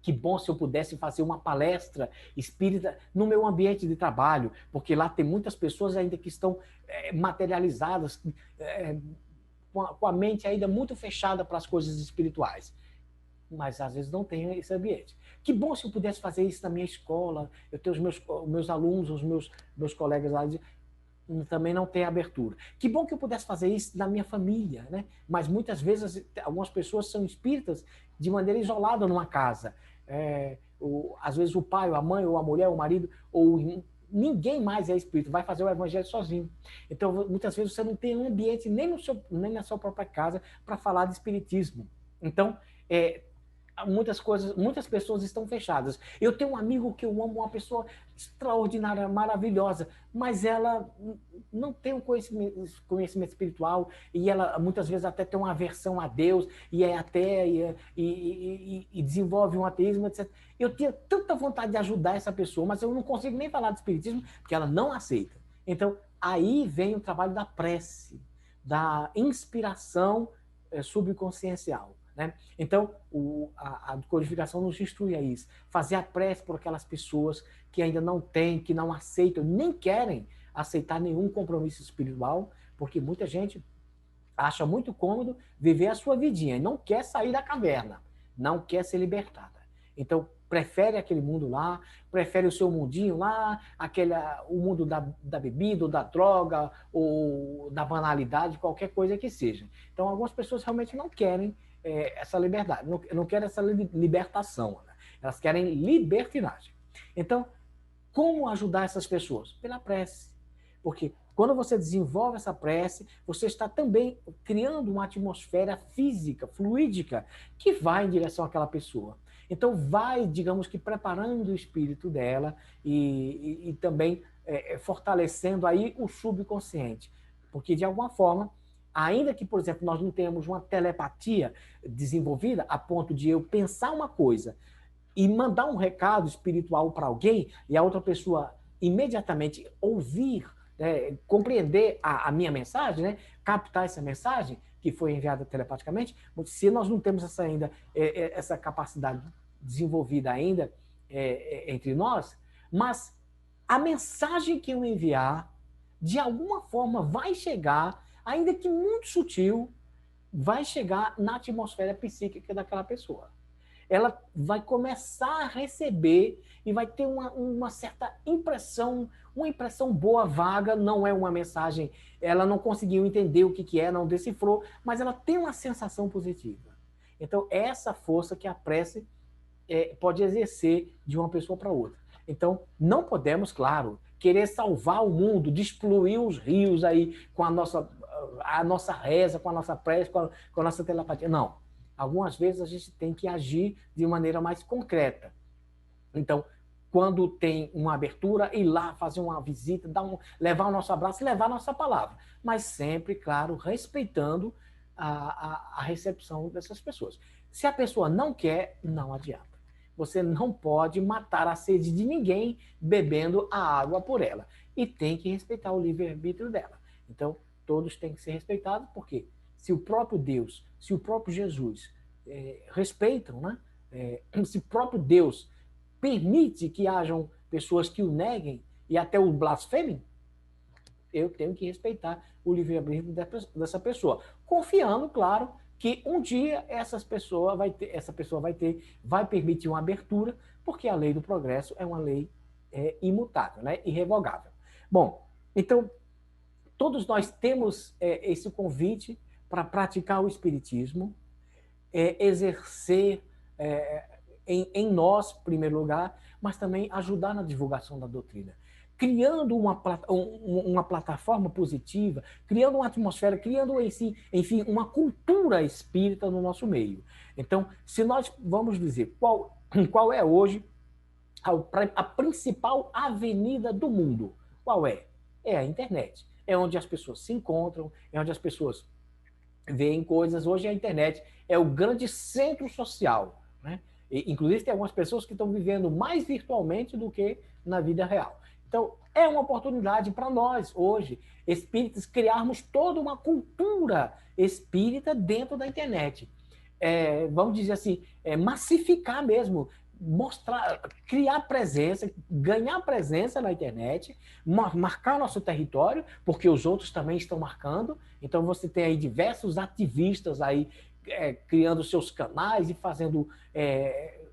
Que bom se eu pudesse fazer uma palestra espírita no meu ambiente de trabalho, porque lá tem muitas pessoas ainda que estão materializadas, com a mente ainda muito fechada para as coisas espirituais. Mas às vezes não tem esse ambiente. Que bom se eu pudesse fazer isso na minha escola, eu tenho os meus alunos, os meus colegas lá, também não tem abertura. Que bom que eu pudesse fazer isso na minha família, né? Mas muitas vezes algumas pessoas são espíritas de maneira isolada numa casa. Às vezes o pai, ou a mãe, ou a mulher, ou o marido, ou ninguém mais é espírita, vai fazer o evangelho sozinho. Então, muitas vezes você não tem um ambiente nem na sua própria casa para falar de espiritismo. Então, muitas pessoas estão fechadas. Eu tenho um amigo que eu amo, uma pessoa extraordinária, maravilhosa, mas ela não tem um conhecimento espiritual e ela muitas vezes até tem uma aversão a Deus e é ateia e desenvolve um ateísmo, etc. Eu tinha tanta vontade de ajudar essa pessoa, mas eu não consigo nem falar de espiritismo porque ela não aceita. Então, aí vem o trabalho da prece, da inspiração subconsciencial. Né? Então, a codificação nos instrui a isso. Fazer a prece por aquelas pessoas que ainda não têm, que não aceitam, nem querem aceitar nenhum compromisso espiritual, porque muita gente acha muito cômodo viver a sua vidinha e não quer sair da caverna, não quer ser libertada. Então, prefere aquele mundo lá, prefere o seu mundinho lá, o mundo da bebida, ou da droga, ou da banalidade, qualquer coisa que seja. Então, algumas pessoas realmente não querem essa liberdade, não querem essa libertação, né? Elas querem libertinagem. Então, como ajudar essas pessoas? Pela prece. Porque quando você desenvolve essa prece, você está também criando uma atmosfera física, fluídica, que vai em direção àquela pessoa. Então, vai, digamos que, preparando o espírito dela e também fortalecendo aí o subconsciente. Porque, de alguma forma, ainda que, por exemplo, nós não tenhamos uma telepatia desenvolvida a ponto de eu pensar uma coisa e mandar um recado espiritual para alguém e a outra pessoa imediatamente ouvir, compreender a minha mensagem, né, captar essa mensagem que foi enviada telepaticamente, se nós não temos essa capacidade desenvolvida ainda entre nós, mas a mensagem que eu enviar, de alguma forma, vai chegar, ainda que muito sutil, vai chegar na atmosfera psíquica daquela pessoa. Ela vai começar a receber e vai ter uma certa impressão, uma impressão boa, vaga, não é uma mensagem, ela não conseguiu entender o que é, não decifrou, mas ela tem uma sensação positiva. Então, é essa força que a prece pode exercer de uma pessoa para outra. Então, não podemos, claro, querer salvar o mundo, despoluir os rios aí com a nossa reza, com a nossa prece, com a nossa telepatia. Não. algumas vezes a gente tem que agir de maneira mais concreta. Então, quando tem uma abertura, ir lá fazer uma visita, levar o nosso abraço, levar a nossa palavra. Mas sempre, claro, respeitando a recepção dessas pessoas. Se a pessoa não quer, não adianta. Você não pode matar a sede de ninguém bebendo a água por ela. E tem que respeitar o livre-arbítrio dela. Então, todos têm que ser respeitados, porque se o próprio Deus, se o próprio Jesus respeitam, né? Se o próprio Deus permite que hajam pessoas que o neguem e até o blasfemem, eu tenho que respeitar o livre-arbítrio dessa pessoa, confiando, claro, que um dia essa pessoa vai permitir uma abertura, porque a lei do progresso é uma lei imutável, né? Irrevogável. Bom, então, todos nós temos esse convite para praticar o espiritismo, exercer em nós, em primeiro lugar, mas também ajudar na divulgação da doutrina. Criando uma plataforma positiva, criando uma atmosfera, criando, enfim, uma cultura espírita no nosso meio. Então, se nós vamos dizer qual é hoje a principal avenida do mundo, qual é? É a internet. É onde as pessoas se encontram, é onde as pessoas veem coisas. Hoje a internet é o grande centro social, né? Inclusive, tem algumas pessoas que estão vivendo mais virtualmente do que na vida real. Então, é uma oportunidade para nós, hoje, espíritas, criarmos toda uma cultura espírita dentro da internet. Vamos dizer assim, massificar mesmo, mostrar, criar presença, ganhar presença na internet, marcar nosso território, porque os outros também estão marcando. Então, você tem aí diversos ativistas aí criando seus canais e fazendo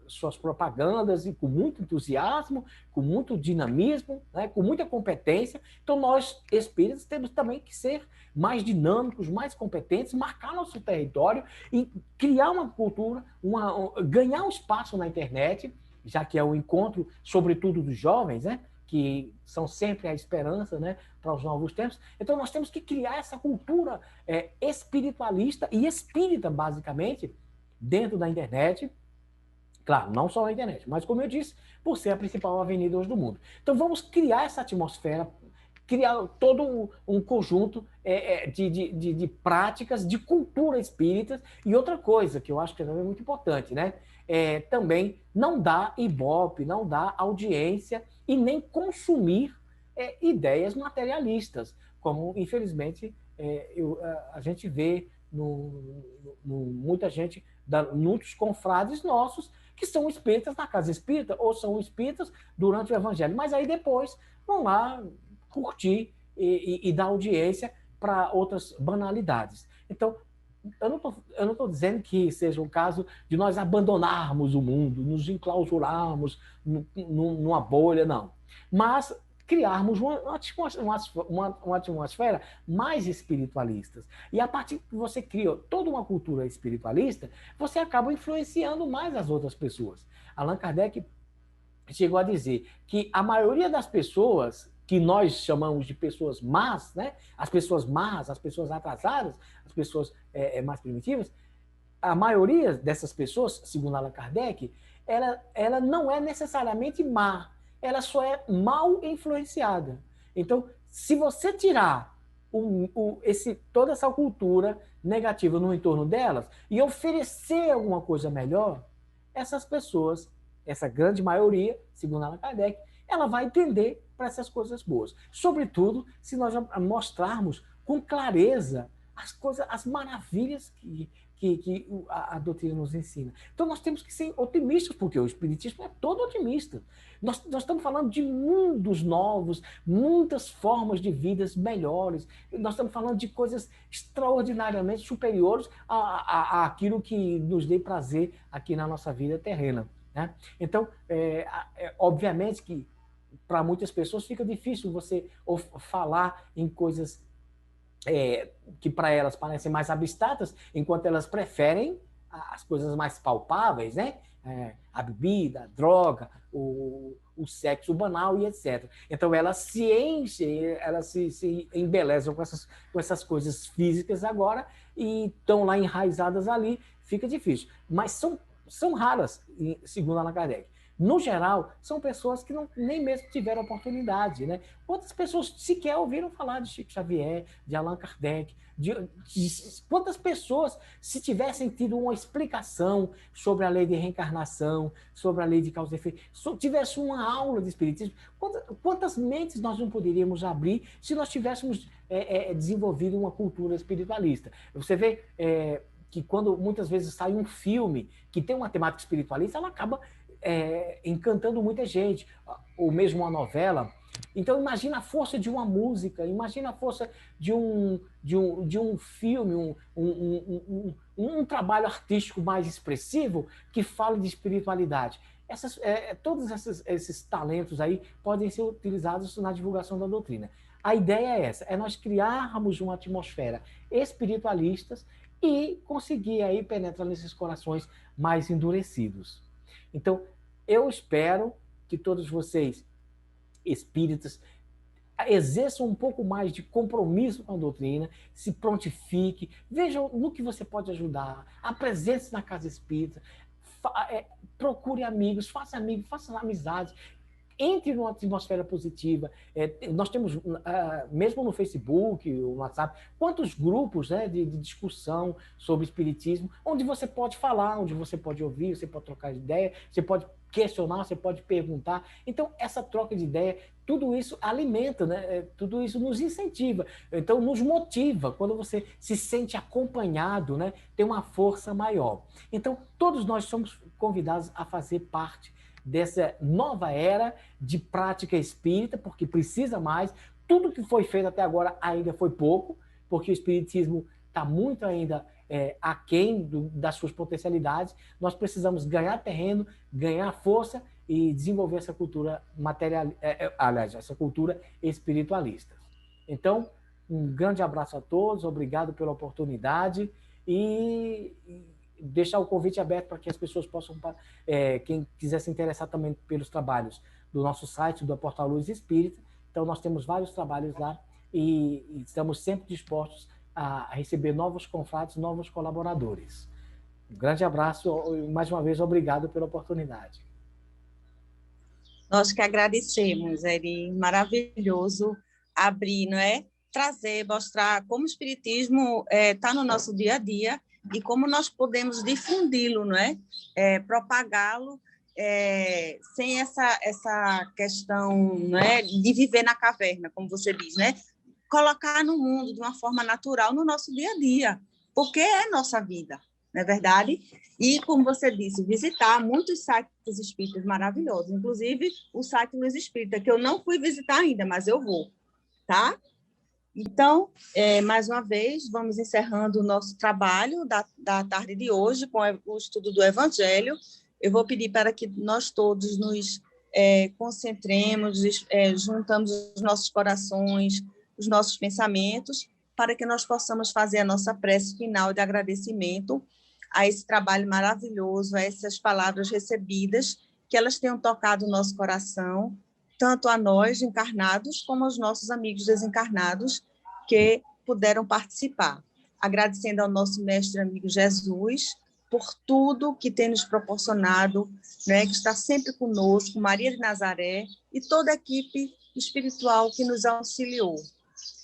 suas propagandas, e com muito entusiasmo, com muito dinamismo, né, com muita competência. Então, nós, espíritas, temos também que ser mais dinâmicos, mais competentes, marcar nosso território e criar uma cultura, ganhar um espaço na internet, já que é o encontro, sobretudo, dos jovens, né, que são sempre a esperança, né, para os novos tempos. Então, nós temos que criar essa cultura espiritualista e espírita, basicamente, dentro da internet. Claro, não só na internet, mas, como eu disse, por ser a principal avenida hoje do mundo. Então, vamos criar essa atmosfera, criar todo um conjunto de práticas, de cultura espírita. E outra coisa, que eu acho que também é muito importante, né? Também não dá ibope, não dá audiência e nem consumir ideias materialistas, como, infelizmente, a gente vê muita gente, muitos confrades nossos, que são espíritas na casa espírita, ou são espíritas durante o evangelho, mas aí depois vão lá curtir e dar audiência para outras banalidades. Então, eu não estou dizendo que seja o caso de nós abandonarmos o mundo, nos enclausurarmos numa bolha, não. Mas criarmos uma atmosfera mais espiritualista. E a partir que você cria toda uma cultura espiritualista, você acaba influenciando mais as outras pessoas. Allan Kardec chegou a dizer que a maioria das pessoas que nós chamamos de pessoas más, né? As pessoas más, as pessoas atrasadas, as pessoas mais primitivas, a maioria dessas pessoas, segundo Allan Kardec, ela não é necessariamente má, ela só é mal influenciada. Então, se você tirar toda essa cultura negativa no entorno delas e oferecer alguma coisa melhor, essas pessoas, essa grande maioria, segundo Allan Kardec, ela vai entender para essas coisas boas. Sobretudo, se nós mostrarmos com clareza as maravilhas que a doutrina nos ensina. Então, nós temos que ser otimistas, porque o espiritismo é todo otimista. Nós estamos falando de mundos novos, muitas formas de vidas melhores. Nós estamos falando de coisas extraordinariamente superiores àquilo que nos dê prazer aqui na nossa vida terrena, né? Então, obviamente que para muitas pessoas fica difícil você falar em coisas que para elas parecem mais abstratas, enquanto elas preferem as coisas mais palpáveis, né? a bebida, a droga, o sexo banal e etc. Então, elas se enchem, elas se embelezam com essas coisas físicas agora e estão lá enraizadas ali, fica difícil. Mas são raras, segundo Allan Kardec. No geral, são pessoas que nem mesmo tiveram oportunidade, né? Quantas pessoas sequer ouviram falar de Chico Xavier, de Allan Kardec? Quantas pessoas, se tivessem tido uma explicação sobre a lei de reencarnação, sobre a lei de causa e efeito, tivesse uma aula de espiritismo, quantas mentes nós não poderíamos abrir se nós tivéssemos desenvolvido uma cultura espiritualista? Você vê que quando muitas vezes sai um filme que tem uma temática espiritualista, ela acaba encantando muita gente, ou mesmo uma novela. Então, imagina a força de uma música, imagina a força de um filme, um trabalho artístico mais expressivo que fale de espiritualidade. Todos esses talentos aí podem ser utilizados na divulgação da doutrina. A ideia é essa, é nós criarmos uma atmosfera espiritualista e conseguir aí penetrar nesses corações mais endurecidos. Então, eu espero que todos vocês, espíritas, exerçam um pouco mais de compromisso com a doutrina, se prontifique, vejam no que você pode ajudar, apresente-se na casa espírita, procure amigos, faça amizades, entre numa atmosfera positiva. Nós temos, mesmo no Facebook, no WhatsApp, quantos grupos, né, de discussão sobre espiritismo, onde você pode falar, onde você pode ouvir, você pode trocar ideia, você pode questionar, você pode perguntar. Então, essa troca de ideia, tudo isso alimenta, né? Tudo isso nos incentiva, então nos motiva. Quando você se sente acompanhado, né, tem uma força maior. Então, todos nós somos convidados a fazer parte dessa nova era de prática espírita, porque precisa mais. Tudo que foi feito até agora ainda foi pouco, porque o espiritismo está muito ainda aquém das suas potencialidades. Nós precisamos ganhar terreno, ganhar força e desenvolver essa cultura essa cultura espiritualista. Então, um grande abraço a todos, obrigado pela oportunidade e deixar o convite aberto para que as pessoas possam, quem quiser se interessar também pelos trabalhos do nosso site, do Portal Luz Espírita. Então, nós temos vários trabalhos lá e estamos sempre dispostos a receber novos confrades, novos colaboradores. Um grande abraço e, mais uma vez, obrigado pela oportunidade. Nós que agradecemos, Eri, maravilhoso abrir, não é? Trazer, mostrar como o espiritismo está no nosso dia a dia e como nós podemos difundi-lo, não é? Propagá-lo sem essa questão, não é? De viver na caverna, como você diz, né? Colocar no mundo de uma forma natural no nosso dia a dia, porque é nossa vida, não é verdade? E, como você disse, visitar muitos sites espíritas maravilhosos, inclusive o site Luz Espírita, que eu não fui visitar ainda, mas eu vou, tá? Então, mais uma vez, vamos encerrando o nosso trabalho da tarde de hoje com o estudo do Evangelho. Eu vou pedir para que nós todos nos concentremos, juntamos os nossos corações, os nossos pensamentos, para que nós possamos fazer a nossa prece final de agradecimento a esse trabalho maravilhoso, a essas palavras recebidas, que elas tenham tocado o nosso coração, tanto a nós, encarnados, como aos nossos amigos desencarnados que puderam participar. Agradecendo ao nosso mestre amigo Jesus por tudo que tem nos proporcionado, né, que está sempre conosco, Maria de Nazaré e toda a equipe espiritual que nos auxiliou.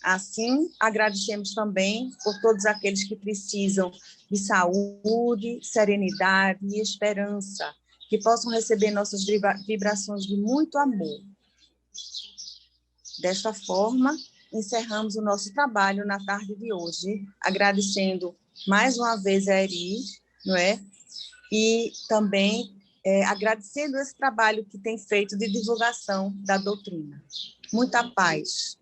Assim, agradecemos também por todos aqueles que precisam de saúde, serenidade e esperança, que possam receber nossas vibrações de muito amor. Desta forma, encerramos o nosso trabalho na tarde de hoje, agradecendo mais uma vez a Eri, não é? E também agradecendo esse trabalho que tem feito de divulgação da doutrina. Muita paz.